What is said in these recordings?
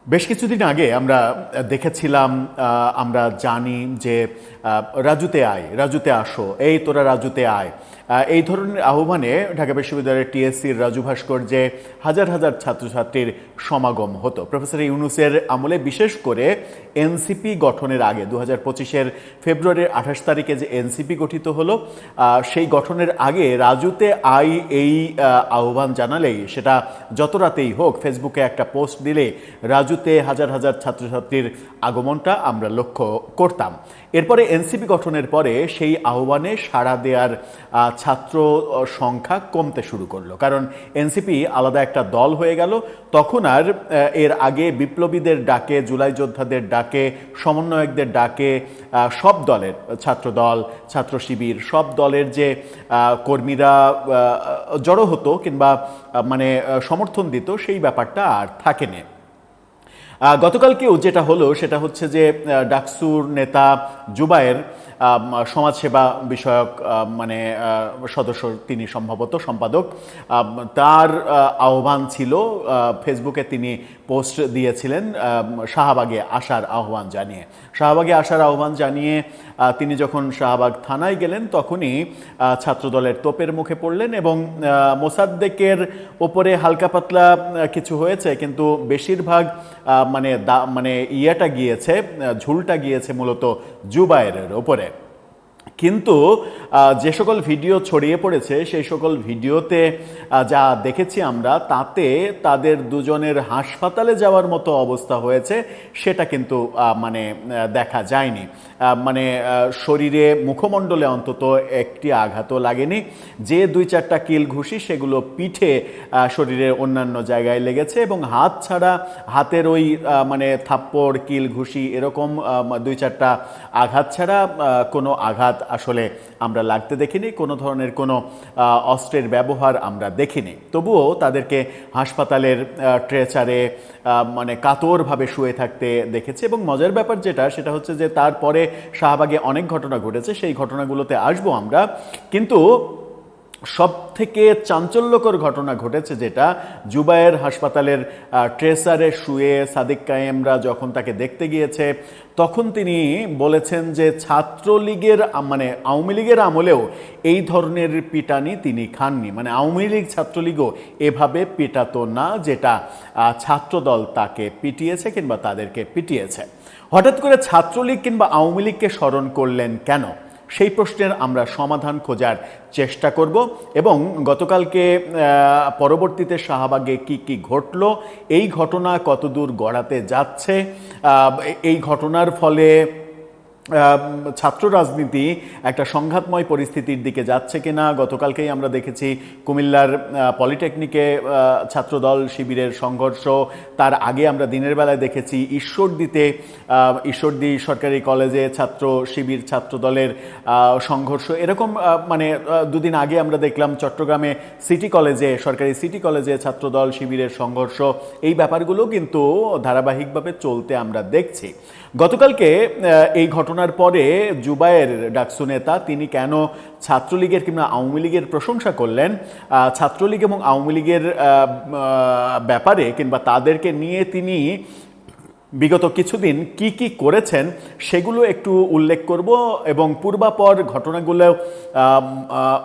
বেশ কিছুদিন আগে আমরা দেখেছিলাম, আমরা জানি যে রাজুতে আয়, রাজুতে আসো, এই তোরা রাজুতে আয়, এই ধরনের আহ্বানে ঢাকা বিশ্ববিদ্যালয়ের টিএসসির রাজু ভাস্কর্যে হাজার হাজার ছাত্রছাত্রীর সমাগম হতো। প্রফেসর ইউনূসের আমলে বিশেষ করে এনসিপি গঠনের আগে 2025-এর ফেব্রুয়ারির 28 তারিখে যে এনসিপি গঠিত হলো, সেই গঠনের আগে রাজুতে আই এই আহ্বান জানালেই, সেটা যত রাতেই হোক, ফেসবুকে একটা পোস্ট দিলে রাজুতে হাজার হাজার ছাত্রছাত্রীর আগমনটা আমরা লক্ষ্য করতাম। এরপরে এনসিপি গঠনের পরে সেই আহ্বানে সাড়া দেওয়ার ছাত্র সংখ্যা কমতে শুরু করলো, কারণ এনসিপি আলাদা একটা দল হয়ে গেল। তখন আর এর আগে বিপ্লবীদের ডাকে, জুলাই যোদ্ধাদের ডাকে, সমন্বয়কদের ডাকে, সব দলের, ছাত্রদল, ছাত্র শিবির, সব দলের যে কর্মীরা জড়ো হতো কিংবা মানে সমর্থন দিত, সেই ব্যাপারটা আর থাকেনি। গতকালকেও যেটা হলো সেটা হচ্ছে যে ডাকসুর নেতা জুবায়ের, সমাজসেবা বিষয়ক মানে সদস্য, তিনি সম্ভবত সম্পাদক, তার আহ্বান ছিল, ফেসবুকে তিনি পোস্ট দিয়েছিলেন শাহবাগে আসার আহ্বান জানিয়ে। শাহবাগে আসার আহ্বান জানিয়ে তিনি যখন শাহবাগ থানায় গেলেন, তখনই ছাত্রদলের তোপের মুখে পড়লেন এবং মোসাদ্দেকের ওপরে হালকা পাতলা কিছু হয়েছে, কিন্তু বেশিরভাগ মানে ইয়েটা গিয়েছে, ঝুলটা গিয়েছে মূলত জুবায়েরের ওপরে। কিন্তু যে সকল ভিডিও ছড়িয়ে পড়েছে, সেই সকল ভিডিওতে যা দেখেছি আমরা, তাতে তাদের দুজনের হাসপাতালে যাওয়ার মতো অবস্থা হয়েছে সেটা কিন্তু মানে দেখা যায়নি। মানে শরীরে, মুখমণ্ডলে অন্তত একটি আঘাতও লাগেনি। যে 2-4টা কিল ঘুষি, সেগুলো পিঠে, শরীরের অন্যান্য জায়গায় লেগেছে এবং হাত ছাড়া, হাতের ওই মানে থাপ্পড়, কিল ঘুষি, এরকম 2-4টা আঘাত ছাড়া কোনো আঘাত আসলে আমরা লাগতে দেখিনি, কোনো ধরনের কোনো অস্ত্রের ব্যবহার আমরা দেখিনি। তবুও তাদেরকে হাসপাতালের ট্রেচারে মানে কাতরভাবে শুয়ে থাকতে দেখেছি। এবং মজার ব্যাপার যেটা, সেটা হচ্ছে যে তারপরে শাহবাগে অনেক ঘটনা ঘটেছে, সেই ঘটনাগুলোতে আসবো আমরা। কিন্তু সব থেকে চাঞ্চল্যকর ঘটনা ঘটেছে যেটা, জুবায়ের হাসপাতালের ট্রেসারে শুয়ে সাদিক কায়েমরা যখন তাকে দেখতে গিয়েছে, তখন তিনি বলেছেন যে ছাত্রলীগের, মানে আওয়ামী লীগের আমলেও এই ধরনের পিটানি তিনি খাননি। মানে আওয়ামী লীগ, ছাত্রলীগও এভাবে পিটাতো না, যেটা ছাত্রদল তাকে পিটিয়েছে কিংবা তাদেরকে পিটিয়েছে। হঠাৎ করে ছাত্রলীগ কিংবা আওয়ামী লীগকে স্মরণ করলেন কেন, সেই প্রশ্নের আমরা সমাধান খোঁজার চেষ্টা করব। এবং গতকালকে পরবর্তীতে শাহবাগে কি ঘটলো, এই ঘটনা কতদূর গড়াতে যাচ্ছে, এই ঘটনার ফলে ছাত্র রাজনীতি একটা সংঘাতময় পরিস্থিতির দিকে যাচ্ছে কিনা। গতকালকেই আমরা দেখেছি কুমিল্লার পলিটেকনিকে ছাত্রদল শিবিরের সংঘর্ষ, তার আগে আমরা দিনের বেলায় দেখেছি ঈশ্বরদী সরকারি কলেজে ছাত্র শিবির, ছাত্রদলের সংঘর্ষ। এরকম মানে দুদিন আগে আমরা দেখলাম চট্টগ্রামে সিটি কলেজে, সরকারি সিটি কলেজে ছাত্রদল শিবিরের সংঘর্ষ। এই ব্যাপারগুলো কিন্তু ধারাবাহিকভাবে চলতে আমরা দেখছি। গতকালকে এই ঘটনার পরে জুবায়ের, ডাকসু নেতা, তিনি কেন ছাত্রলীগের কিংবা আওয়ামী লীগের প্রশংসা করলেন, ছাত্রলীগ এবং আওয়ামী লীগের ব্যাপারে কিংবা তাদেরকে নিয়ে তিনি বিগত কিছুদিন কি করেছেন, সেগুলো একটু উল্লেখ করব এবং পূর্বাপর ঘটনাগুলো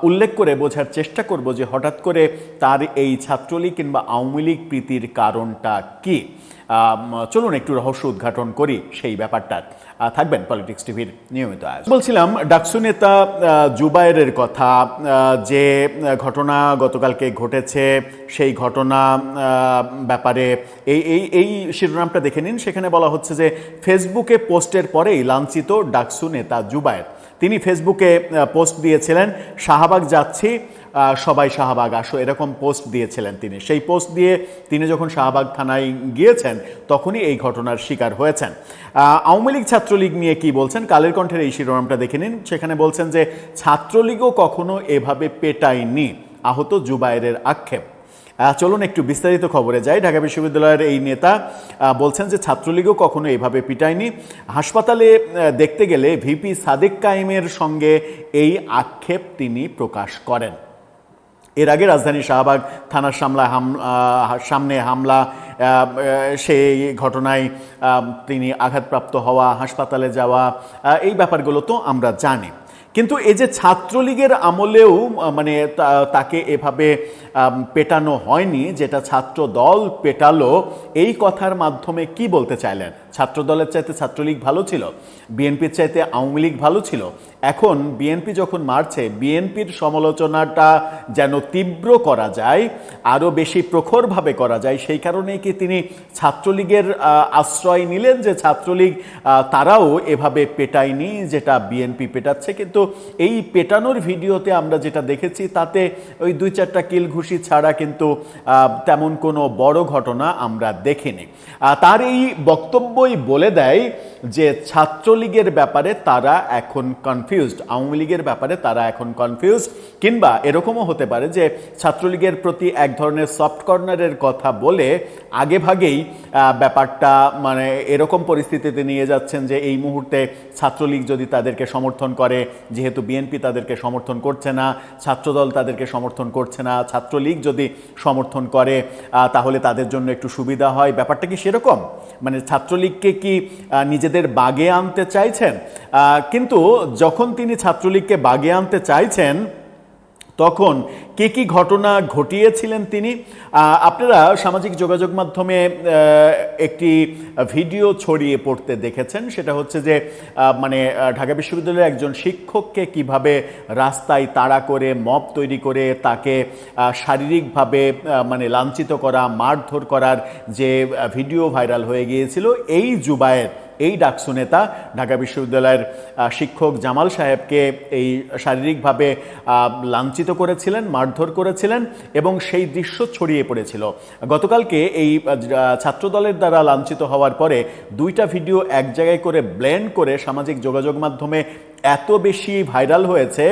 উল্লেখ করে বোঝার চেষ্টা করব যে হঠাৎ করে তার এই ছাত্রলীগ কিংবা আওয়ামী লীগ প্রীতির কারণটা কি। চলুন একটু রহস্য উদ্ঘাটন করি সেই ব্যাপারটার। থাকবেন পলিটিক্স টিভির নিয়মিত আয়োজন। বলছিলাম ডাকসু নেতা জুবায়েরের কথা, যে ঘটনা গতকালকে ঘটেছে, সেই ঘটনা ব্যাপারে এই শিরোনামটা দেখে নিন। সেখানে বলা হচ্ছে যে ফেসবুকে পোস্টের পরেই লাঞ্ছিত ডাকসু নেতা জুবায়ের। তিনি ফেসবুকে পোস্ট দিয়েছিলেন, শাহবাগ যাচ্ছি, সবাই শাহবাগ আসো, এরকম পোস্ট দিয়েছিলেন তিনি। সেই পোস্ট দিয়ে তিনি যখন শাহবাগ থানায় গিয়েছেন, তখনই এই ঘটনার শিকার হয়েছেন। আওয়ামী লীগ ছাত্রলীগ নিয়ে কি বলছেন, কালের কণ্ঠের এই শিরোনামটা দেখে নিন। সেখানে বলছেন যে ছাত্রলীগও কখনো এভাবে পেটায়নি, আহত জুবায়েরের আক্ষেপ। চলুন একটু বিস্তারিত খবরে যাই। ঢাকা বিশ্ববিদ্যালয়ের এই নেতা বলছেন যে ছাত্রলীগও কখনো এভাবে পিটায়নি। হাসপাতালে দেখতে গেলে ভিপি সাদিক কায়েমের সঙ্গে এই আক্ষেপ তিনি প্রকাশ করেন। এর আগে রাজধানী শাহবাগ থানার সামনে হামলা সেই ঘটনায় তিনি আঘাতপ্রাপ্ত হওয়া, হাসপাতালে যাওয়া, এই ব্যাপারগুলো তো আমরা জানি। কিন্তু এই যে ছাত্রলীগের আমলেও মানে তাকে এভাবে পেটানো হয়নি, যেটা ছাত্র দল পেটালো, এই কথার মাধ্যমে কি বলতে চাইলেন? ছাত্র দলের চাইতে ছাত্রলীগ ভালো ছিল, বিএনপির চাইতে আওয়ামী লীগ ভালো ছিল। এখন বিএনপি যখন মারছে, বিএনপির সমালোচনাটা যেন তীব্র করা যায়, আরও বেশি প্রখরভাবে করা যায়, সেই কারণেই কি তিনি ছাত্রলীগের আশ্রয় নিলেন যে ছাত্রলীগ তারাও এভাবে পেটায়নি যেটা বিএনপি পেটাচ্ছে? কিন্তু এই পেটানোর ভিডিওতে আমরা যেটা দেখেছি তাতে ওই 2-4টা কিল ঘুষি ছাড়া কিন্তু তেমন কোনো বড় ঘটনা আমরা দেখিনি। তার এই বক্তব্যই বলে দেয় যে ছাত্রলীগের ব্যাপারে তারা এখন কনফিউজড, আওয়ামী লীগের ব্যাপারে তারা এখন কনফিউজড। কিংবা এরকমও হতে পারে যে ছাত্রলীগের প্রতি এক ধরনের সফট কর্নারের কথা বলে আগেভাগেই ব্যাপারটা মানে এরকম পরিস্থিতিতে নিয়ে যাচ্ছেন যে এই মুহূর্তে ছাত্রলীগ যদি তাদেরকে সমর্থন করে, যেহেতু বিএনপি তাদেরকে সমর্থন করছে না, ছাত্রদল তাদেরকে সমর্থন করছে না, ছাত্রলীগ যদি সমর্থন করে তাহলে তাদের জন্য একটু সুবিধা হয়। ব্যাপারটা কি সেরকম? মানে ছাত্রলীগকে কি নিজেদের বাগে আনতে চাইছেন? কিন্তু যখন তিনি ছাত্রলীগকে বাগে আনতে চাইছেন তখন কি কি ঘটনা ঘটিয়েছিলেন তিনি? আপনারা সামাজিক যোগাযোগ মাধ্যমে একটি ভিডিও ছড়িয়ে পড়তে দেখেছেন। সেটা হচ্ছে যে মানে ঢাকা বিশ্ববিদ্যালয়ের একজন শিক্ষককে কিভাবে রাস্তায় তাড়া করে মব তৈরি করে তাকে শারীরিকভাবে মানে লাঞ্ছিত করা, মারধর করার যে ভিডিও ভাইরাল হয়ে গিয়েছিল। এই জুবায়ের, এই ডাকসু নেতা ঢাকা বিশ্ববিদ্যালয়ের শিক্ষক জামাল সাহেবকে এই শারীরিকভাবে লাঞ্ছিত করেছিলেন, মারধর করেছিলেন এবং সেই দৃশ্য ছড়িয়ে পড়েছিল। গতকালকে এই ছাত্রদলের দ্বারা লাঞ্ছিত হওয়ার পরে 2টা ভিডিও এক জায়গায় করে ব্লেন্ড করে সামাজিক যোগাযোগ মাধ্যমে এত বেশি ভাইরাল হয়েছে,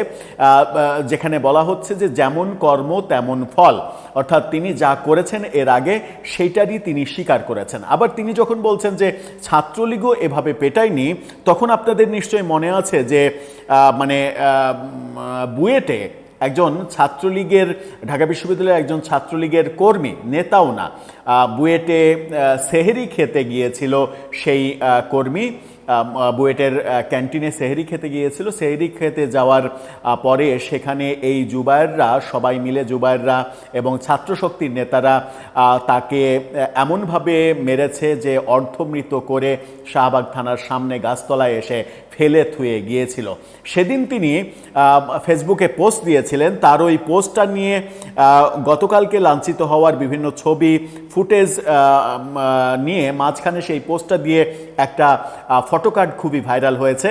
যেখানে বলা হচ্ছে যে যেমন কর্ম তেমন ফল, অর্থাৎ তিনি যা করেছেন এর আগে সেইটারই তিনি স্বীকার করেছেন। আবার তিনি যখন বলছেন যে ছাত্রলীগও এভাবে পেটায়নি, তখন আপনাদের নিশ্চয়ই মনে আছে যে মানে বুয়েটে একজন ছাত্রলীগের, ঢাকা বিশ্ববিদ্যালয়ের একজন ছাত্রলীগের কর্মী, নেতাও না, বুয়েটে সেহরি খেতে গিয়েছিল সেই কর্মী। বুয়েটের ক্যান্টিনে সেহরি খেতে গিয়েছিল। সেহরি খেতে যাওয়ার পরে সেখানে এই জুবায়েররা সবাই মিলে, জুবায়েররা এবং ছাত্রশক্তির নেতারা তাকে এমনভাবে মেরেছে যে অর্ধমৃত করে শাহবাগ থানার সামনে গাছতলায় এসে ফেলে থুয়ে গিয়েছিল। সেদিন তিনি ফেসবুকে পোস্ট দিয়েছিলেন। তার ওই পোস্টটা নিয়ে গতকালকে লাঞ্ছিত হওয়ার বিভিন্ন ছবি ফুটেজ নিয়ে মাঝখানে সেই পোস্টটা দিয়ে একটা ফটোকার্ড খুবই ভাইরাল হয়েছে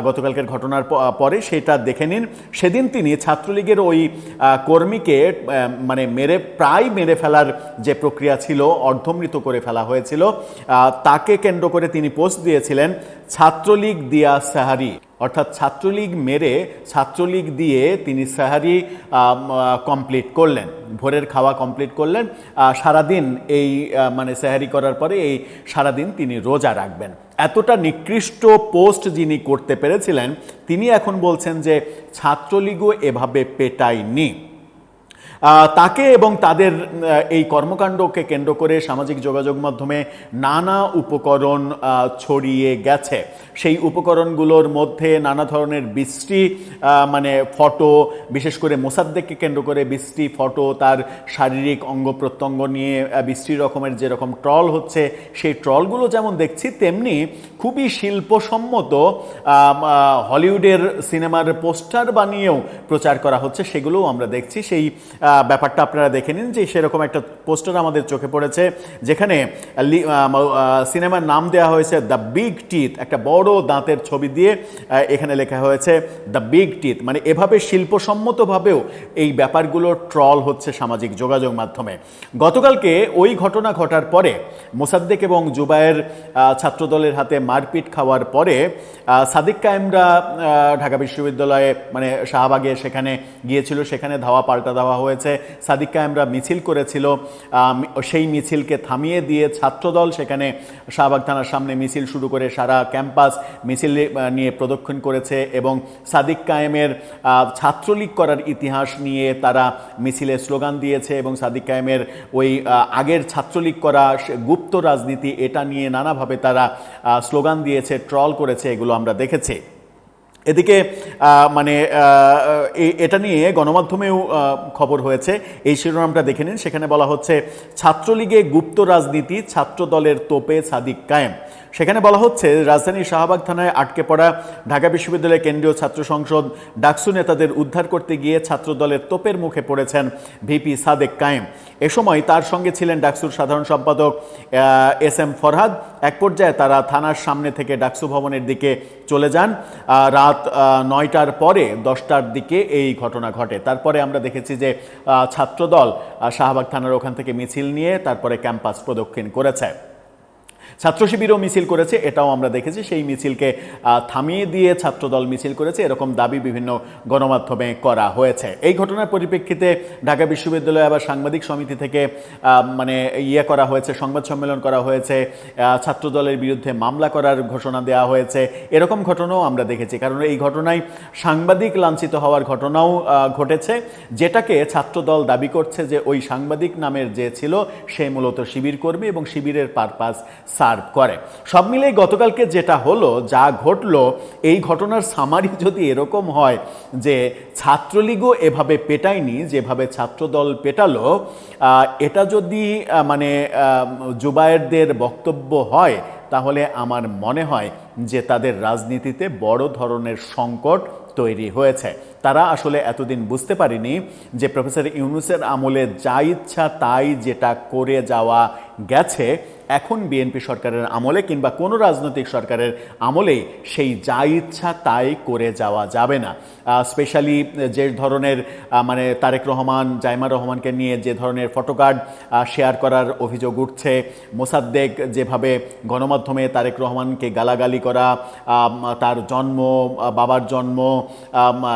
গতকালকের ঘটনার পরে, সেটা দেখে নিন। সেদিন তিনি ছাত্রলীগের ওই কর্মীকে মানে প্রায় মেরে ফেলার যে প্রক্রিয়া ছিল, অর্ধমৃত করে ফেলা হয়েছিল, তাকে কেন্দ্র করে তিনি পোস্ট দিয়েছিলেন ছাত্রলীগ দিয়া সাহারি, অর্থাৎ ছাত্রলীগ মেরে ছাত্রলীগ দিয়ে তিনি সাহারি কমপ্লিট করলেন, ভোরের খাওয়া কমপ্লিট করলেন। সারাদিন এই মানে সাহারি করার পরে এই সারাদিন তিনি রোজা রাখবেন। এতটা নিকৃষ্ট পোস্ট যিনি করতে পেরেছিলেন, তিনি এখন বলছেন যে ছাত্রলীগও এভাবে পেটায়নি। তাকে এবং তাদের এই কর্মকাণ্ডকে কেন্দ্র করে সামাজিক যোগাযোগ মাধ্যমে নানা উপকরণ ছড়িয়ে গেছে। সেই উপকরণগুলোর মধ্যে নানা ধরনের বিশ্রী মানে ফটো, বিশেষ করে মোসাদ্দেককে কেন্দ্র করে বিশ্রী ফটো, তার শারীরিক অঙ্গ প্রত্যঙ্গ নিয়ে বিশ্রী রকমের যেরকম ট্রল হচ্ছে, সেই ট্রলগুলো যেমন দেখছি তেমনি খুবই শিল্পসম্মত হলিউডের সিনেমার পোস্টার বানিয়েও প্রচার করা হচ্ছে, সেগুলোও আমরা দেখছি। সেই ব্যাপারটা আপনারা দেখে নিন যে সেরকম একটা পোস্টার আমাদের চোখে পড়েছে, যেখানে সিনেমার নাম দেওয়া হয়েছে দ্য বিগ টিথ, একটা বড় দাঁতের ছবি দিয়ে এখানে লেখা হয়েছে দ্য বিগ টিথ। মানে এভাবে শিল্পসম্মতভাবেও এই ব্যাপারগুলো ট্রল হচ্ছে সামাজিক যোগাযোগ মাধ্যমে। গতকালকে ওই ঘটনা ঘটার পরে মোসাদ্দেক এবং জুবায়ের ছাত্রদলের হাতে মারপিট খাওয়ার পরে সাদিক কায়েমরা ঢাকা বিশ্ববিদ্যালয়ে মানে শাহবাগে সেখানে গিয়েছিল, সেখানে ধাওয়া পাল্টা দেওয়া হয়েছে। হয়েছে। সাদিক কায়েমরা মিছিল করেছিল, সেই মিছিলকে থামিয়ে দিয়ে ছাত্রদল সেখানে শাহবাগ থানার সামনে মিছিল শুরু করে সারা ক্যাম্পাস মিছিল নিয়ে প্রদক্ষিণ করেছে এবং সাদিক কায়েমের ছাত্রলীগ করার ইতিহাস নিয়ে তারা মিছিলে স্লোগান দিয়েছে এবং সাদিক কায়েমের ওই আগের ছাত্রলীগ করা গুপ্ত রাজনীতি এটা নিয়ে নানাভাবে তারা স্লোগান দিয়েছে, ট্রল করেছে, এগুলো আমরা দেখেছি। এদিকে মানে এটা নিয়ে গণমাধ্যমেও খবর হয়েছে, এই শিরোনামটা দেখে নিন। সেখানে বলা হচ্ছে ছাত্রলীগে গুপ্ত রাজনীতি, ছাত্রদলের তোপে সাদিক কায়েম। সেখানে বলা হচ্ছে রাজধানীর শাহবাগ থানায় আটকে পড়া ঢাকা বিশ্ববিদ্যালয়ের কেন্দ্রীয় ছাত্র সংসদ ডাকসু নেতাদের উদ্ধার করতে গিয়ে ছাত্রদলের তোপের মুখে পড়েছেন ভিপি সাদেক কায়েম। এ সময় তার সঙ্গে ছিলেন ডাকসুর সাধারণ সম্পাদক এস.এম. ফরহাদ। এক পর্যায়ে তারা থানার সামনে থেকে ডাকসু ভবনের দিকে চলে যান। রাত 9টার পরে 10টার দিকে এই ঘটনা ঘটে। তারপরে আমরা দেখেছি যে ছাত্রদল শাহবাগ থানার ওখান থেকে মিছিল নিয়ে তারপরে ক্যাম্পাস প্রদক্ষিণ করেছে, ছাত্র শিবিরও মিছিল করেছে, এটাও আমরা দেখেছি। সেই মিছিলকে থামিয়ে দিয়ে ছাত্রদল মিছিল করেছে, এরকম দাবি বিভিন্ন গণমাধ্যমে করা হয়েছে। এই ঘটনার পরিপ্রেক্ষিতে ঢাকা বিশ্ববিদ্যালয়ে আবার সাংবাদিক সমিতি থেকে মানে করা হয়েছে, সংবাদ সম্মেলন করা হয়েছে, ছাত্রদলের বিরুদ্ধে মামলা করার ঘোষণা দেওয়া হয়েছে। এরকম ঘটনাও আমরা দেখেছি, কারণ এই ঘটনায় সাংবাদিক লাঞ্ছিত হওয়ার ঘটনাও ঘটেছে, যেটাকে ছাত্রদল দাবি করছে যে ওই সাংবাদিক নামের যে ছিল সে মূলত শিবির কর্মী এবং শিবিরের পারপাস সার্ভ করে। সব মিলে গতকালকে যেটা হলো, যা ঘটলো, এই ঘটনার সামারি যদি এরকম হয় যে ছাত্রলীগও এভাবে পেটায়নি যেভাবে ছাত্রদল পেটালো, এটা যদি মানে জুবায়েরদের বক্তব্য হয়, তাহলে আমার মনে হয় যে তাদের রাজনীতিতে বড় ধরনের সংকট তৈরি হয়েছে। তারা আসলে এতদিন বুঝতে পারেনি যে প্রফেসর ইউনূসের আমলে যা ইচ্ছা তাই যেটা করে যাওয়া গেছে, এখন বিএনপি সরকারের আমলে কিংবা কোনো রাজনৈতিক সরকারের আমলেই সেই যা ইচ্ছা তাই করে যাওয়া যাবে না। স্পেশালি যে ধরনের মানে তারেক রহমান, জাইমা রহমানকে নিয়ে যে ধরনের ফটোকার্ড শেয়ার করার অভিযোগ উঠছে, মোসাদ্দেক যেভাবে গণমাধ্যমে তারেক রহমানকে গালাগালি করা, তার জন্ম, বাবার জন্ম,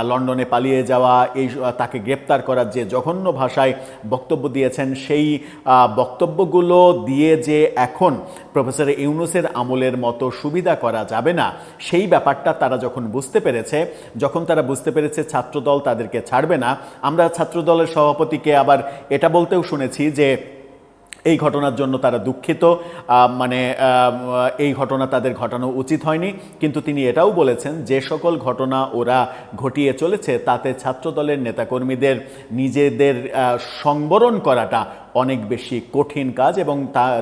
লন্ডনে পালিয়ে যাওয়া, এই তাকে গ্রেপ্তার করার যে জঘন্য ভাষায় বক্তব্য দিয়েছেন, সেই বক্তব্যগুলো দিয়ে যে এখন প্রফেসর ইউনূসের আমলের মতো সুবিধা করা যাবে না, সেই ব্যাপারটা তারা যখন বুঝতে পেরেছে ছাত্রদল তাদেরকে ছাড়বে না। আমরা ছাত্রদলের সভাপতিকে আবার এটা বলতেও শুনেছি যে এই ঘটনার জন্য তারা দুঃখিত, মানে এই ঘটনা তাদের ঘটানো উচিত হয়নি, কিন্তু তিনি এটাও বলেছেন যে সকল ঘটনা ওরা ঘটিয়ে চলেছে তাতে ছাত্রদলের নেতাকর্মীদের নিজেদের সংবরণ করাটা অনেক বেশি কঠিন কাজ এবং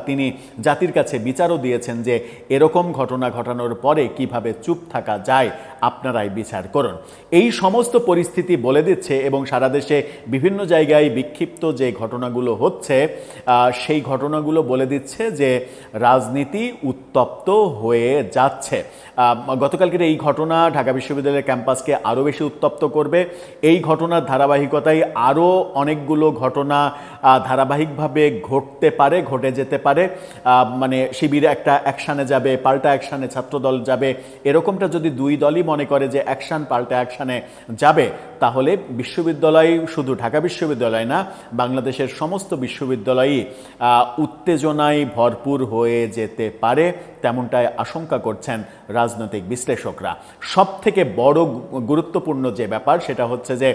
তিনি জাতির কাছে বিচারও দিয়েছেন যে এরকম ঘটনা ঘটানোর পরে কিভাবে চুপ থাকা যায়, আপনারাই বিচার করুন। এই সমস্ত পরিস্থিতি বলে দিচ্ছে এবং সারা দেশে বিভিন্ন জায়গায় বিক্ষিপ্ত যে ঘটনাগুলো হচ্ছে সেই ঘটনাগুলো বলে দিচ্ছে যে রাজনীতি উত্তপ্ত হয়ে যাচ্ছে। গতকালকের এই ঘটনা ঢাকা বিশ্ববিদ্যালয়ের ক্যাম্পাসকে আরও বেশি উত্তপ্ত করবে। এই ঘটনার ধারাবাহিকতায় আরও অনেকগুলো ঘটনা ধারাবাহিকভাবে ঘটে যেতে পারে। মানে শিবির একটা অ্যাকশানে যাবে, পাল্টা অ্যাকশানে ছাত্রদল যাবে, এরকমটা যদি দুই দলই মনে করে যে অ্যাকশান পাল্টা অ্যাকশানে যাবে, তাহলে বিশ্ববিদ্যালয়, শুধু ঢাকা বিশ্ববিদ্যালয় না, বাংলাদেশের সমস্ত বিশ্ববিদ্যালয়ই উত্তেজনায় ভরপুর হয়ে যেতে পারে, তেমনটাই আশঙ্কা করছেন রাজনৈতিক বিশ্লেষকরা। সবথেকে বড় গুরুত্বপূর্ণ যে ব্যাপার সেটা হচ্ছে যে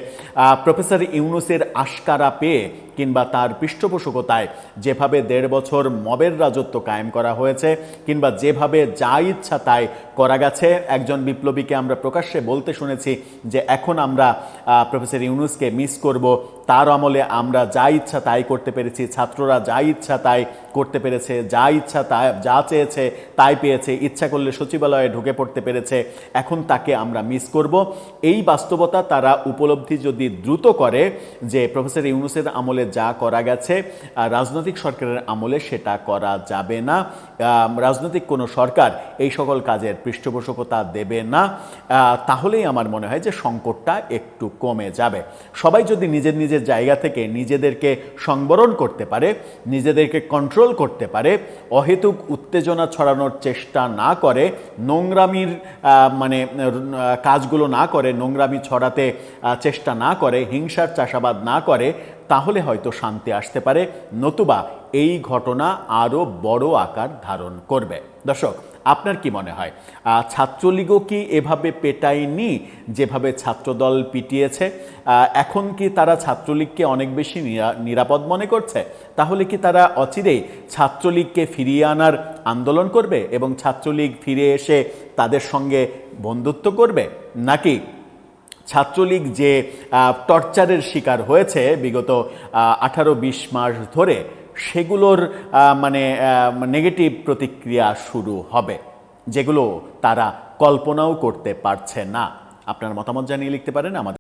প্রফেসর ইউনূসের আশকারা পেয়ে কিংবা তার পৃষ্ঠপোষকতায় যেভাবে 1.5 বছর মবের রাজত্ব কায়েম করা হয়েছে কিংবা যেভাবে যা ইচ্ছা তাই করা গেছে, একজন বিপ্লবীকে আমরা প্রকাশ্যে বলতে শুনেছি যে এখন আমরা প্রফেসর ইউনূসকে মিস করব, তার আমলে আমরা যা ইচ্ছা তাই করতে পেরেছি, ছাত্ররা যা ইচ্ছা তাই করতে পেরেছে, যা ইচ্ছা তাই যা চেয়েছে তাই পেয়েছে, ইচ্ছা করলে সচিবালয়ে ঢুকে পড়তে পেরেছে, এখন তাকে আমরা মিস করব। এই বাস্তবতা তারা উপলব্ধি যদি দ্রুত করে যে প্রফেসর ইউনূসের আমলে যা করা গেছে রাজনৈতিক সরকারের আমলে সেটা করা যাবে না, রাজনৈতিক কোনো সরকার এই সকল কাজের পৃষ্ঠপোষকতা দেবে না, তাহলেই আমার মনে হয় যে সংকটটা একটু কমে যাবে। সবাই যদি নিজের নিজের জায়গা থেকে নিজেদেরকে সংবরণ করতে পারে, নিজেদেরকে কন্ট্রোল করতে পারে, অহেতুক উত্তেজনা ছড়ানোর চেষ্টা না করে, নোংরামির কাজগুলো না করে, নোংরামি ছড়াতে চেষ্টা না করে, হিংসার চাষাবাদ না করে, তাহলে হয়তো শান্তি আসতে পারে, নতুবা এই ঘটনা আরও বড় আকার ধারণ করবে। দর্শক, আপনার কি মনে হয় ছাত্রলীগও কি এভাবে পেটায়নি যেভাবে ছাত্রদল পিটিয়েছে? এখন কি তারা ছাত্রলীগকে অনেক বেশি নিরাপদ মনে করছে? তাহলে কি তারা অচিরেই ছাত্রলীগকে ফিরিয়ে আনার আন্দোলন করবে এবং ছাত্রলীগ ফিরে এসে তাদের সঙ্গে বন্ধুত্ব করবে? নাকি ছাত্রলীগ যে টর্চারের শিকার হয়েছে বিগত 18-20 মাস ধরে, সেগুলোর নেগেটিভ প্রতিক্রিয়া শুরু হবে, যেগুলো তারা কল্পনাও করতে পারছে না? আপনার মতামত জানিয়ে লিখতে পারেন আমাদের।